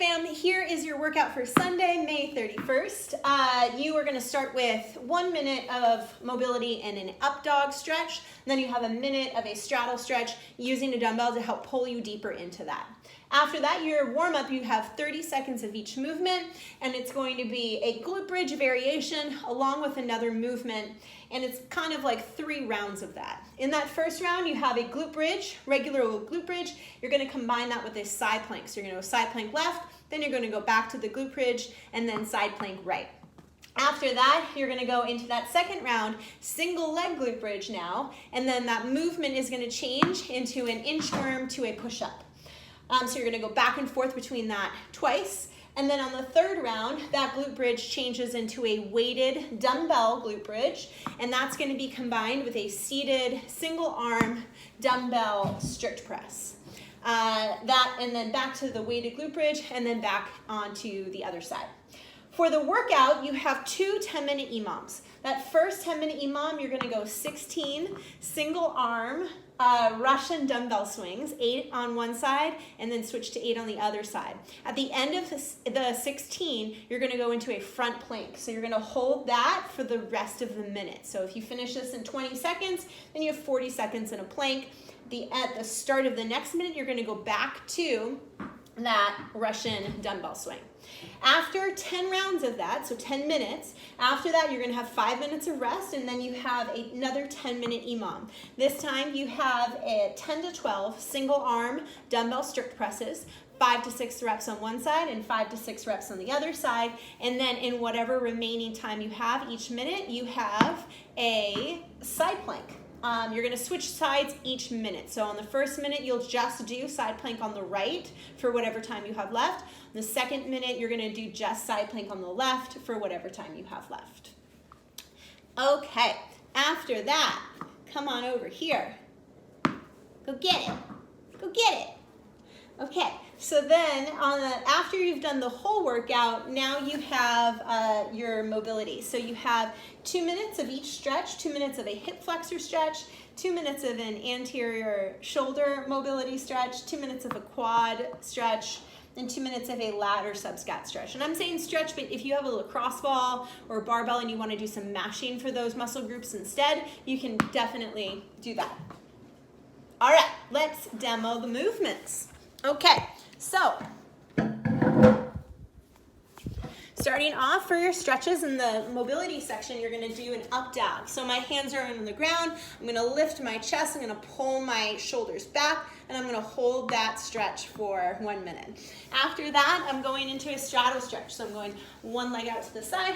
fam, here is your workout for Sunday, May 31st. You are gonna start with 1 minute of mobility and an up dog stretch. And then you have a minute of a straddle stretch using a dumbbell to help pull you deeper into that. After that, your warm-up, you have 30 seconds of each movement, and it's going to be a glute bridge variation along with another movement, and it's kind of like 3 rounds of that. In that first round, you have a glute bridge, regular glute bridge. You're gonna combine that with a side plank. So you're gonna go side plank left, then you're gonna go back to the glute bridge, and then side plank right. After that, you're gonna go into that second round, single leg glute bridge now, and then that movement is gonna change into an inchworm to a push-up. So you're gonna go back and forth between that twice. And then on the third round, that glute bridge changes into a weighted dumbbell glute bridge. And that's gonna be combined with a seated single arm dumbbell strict press. And then back to the weighted glute bridge and then back onto the other side. For the workout, you have 2 10-minute EMOMs. That first 10-minute EMOM, you're gonna go 16 single arm Russian dumbbell swings, 8 on one side, and then switch to 8 on the other side. At the end of the 16, you're gonna go into a front plank. So you're gonna hold that for the rest of the minute. So if you finish this in 20 seconds, then you have 40 seconds in a plank. At the start of the next minute, you're gonna go back to that Russian dumbbell swing. After 10 rounds of that, so 10 minutes, after that you're gonna have 5 minutes of rest, and then you have another 10-minute EMOM. This time you have a 10 to 12 single arm dumbbell strict presses, 5 to 6 reps on one side and 5 to 6 reps on the other side. And then in whatever remaining time you have each minute, you have a side plank. You're gonna switch sides each minute. So on the first minute, you'll just do side plank on the right for whatever time you have left. On the second minute, you're gonna do just side plank on the left for whatever time you have left. Okay, after that, come on over here. Go get it, go get it. Okay, so then after you've done the whole workout, now you have your mobility. So you have 2 minutes of each stretch, 2 minutes of a hip flexor stretch, 2 minutes of an anterior shoulder mobility stretch, 2 minutes of a quad stretch, and 2 minutes of a lat or sub-scat stretch. And I'm saying stretch, but if you have a lacrosse ball or a barbell and you want to do some mashing for those muscle groups instead, you can definitely do that. All right, let's demo the movements. Okay, so starting off for your stretches in the mobility section, you're gonna do an up dog. So my hands are on the ground, I'm gonna lift my chest, I'm gonna pull my shoulders back, and I'm gonna hold that stretch for 1 minute. After that, I'm going into a straddle stretch. So I'm going one leg out to the side,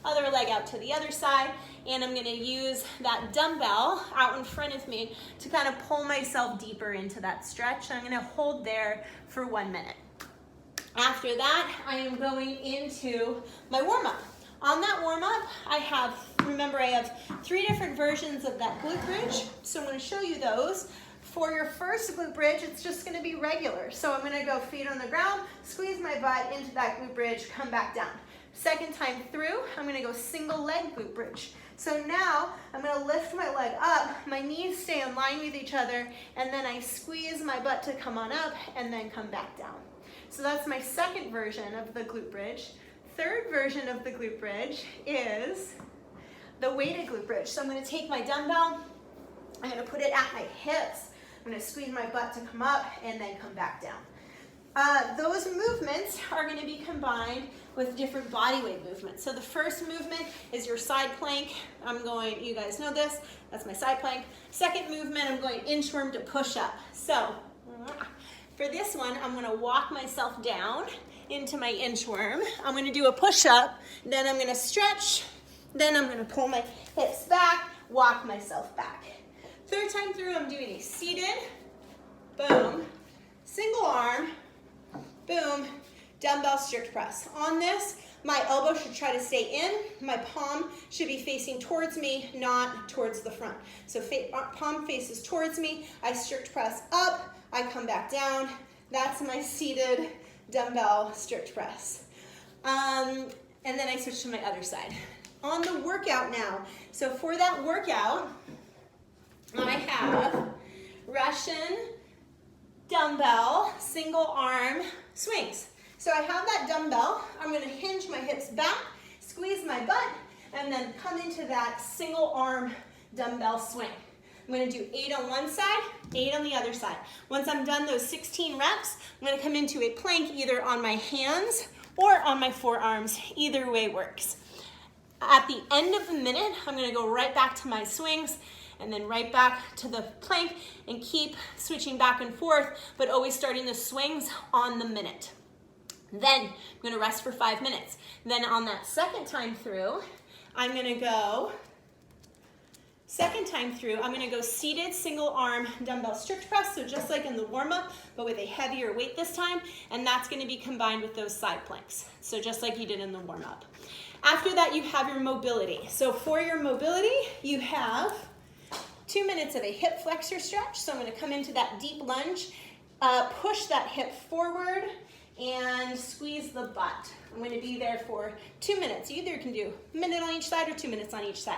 other leg out to the other side, and I'm gonna use that dumbbell out in front of me to kind of pull myself deeper into that stretch. I'm gonna hold there for 1 minute. After that, I am going into my warm-up. On that warm-up, remember I have 3 different versions of that glute bridge, so I'm gonna show you those. For your first glute bridge, it's just gonna be regular. So I'm gonna go feet on the ground, squeeze my butt into that glute bridge, come back down. Second time through, I'm gonna go single leg glute bridge. So now I'm gonna lift my leg up, my knees stay in line with each other, and then I squeeze my butt to come on up and then come back down. So that's my second version of the glute bridge. Third version of the glute bridge is the weighted glute bridge. So I'm gonna take my dumbbell, I'm gonna put it at my hips, I'm gonna squeeze my butt to come up and then come back down. Those movements are gonna be combined with different body weight movements. So the first movement is your side plank. You guys know this, that's my side plank. Second movement, I'm going inchworm to push up. So for this one, I'm gonna walk myself down into my inchworm. I'm gonna do a push up, then I'm gonna stretch, then I'm gonna pull my hips back, walk myself back. Third time through, I'm doing a seated, boom, single arm, boom, dumbbell strict press. On this, my elbow should try to stay in, my palm should be facing towards me, not towards the front. So palm faces towards me, I strict press up, I come back down. That's my seated dumbbell strict press. And then I switch to my other side. On the workout now, so for that workout, I have Russian dumbbell single arm swings. So I have that dumbbell. I'm gonna hinge my hips back, squeeze my butt, and then come into that single arm dumbbell swing. I'm gonna do 8 on one side, 8 on the other side. Once I'm done those 16 reps, I'm gonna come into a plank either on my hands or on my forearms. Either way works. At the end of the minute, I'm gonna go right back to my swings and then right back to the plank and keep switching back and forth, but always starting the swings on the minute. Then I'm gonna rest for 5 minutes. Then on that second time through, I'm gonna go seated single arm dumbbell strict press, so just like in the warm up, but with a heavier weight this time, and that's gonna be combined with those side planks. So just like you did in the warm up. After that, you have your mobility. So for your mobility, you have 2 minutes of a hip flexor stretch. So I'm gonna come into that deep lunge, push that hip forward, and squeeze the butt. I'm gonna be there for 2 minutes. You either can do a minute on each side or 2 minutes on each side.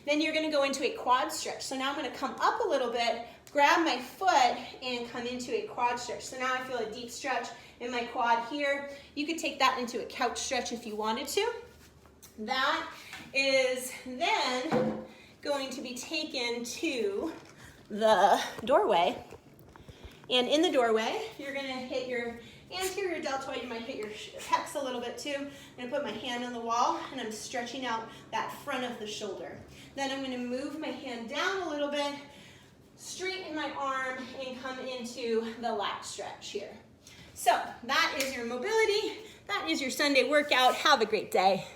Then you're gonna go into a quad stretch. So now I'm gonna come up a little bit, grab my foot, and come into a quad stretch. So now I feel a deep stretch in my quad here. You could take that into a couch stretch if you wanted to. That is then going to be taken to the doorway. And in the doorway, you're gonna hit your anterior deltoid. You might hit your pecs a little bit too. I'm gonna put my hand on the wall and I'm stretching out that front of the shoulder. Then I'm gonna move my hand down a little bit, straighten my arm, and come into the lat stretch here. So that is your mobility. That is your Sunday workout. Have a great day.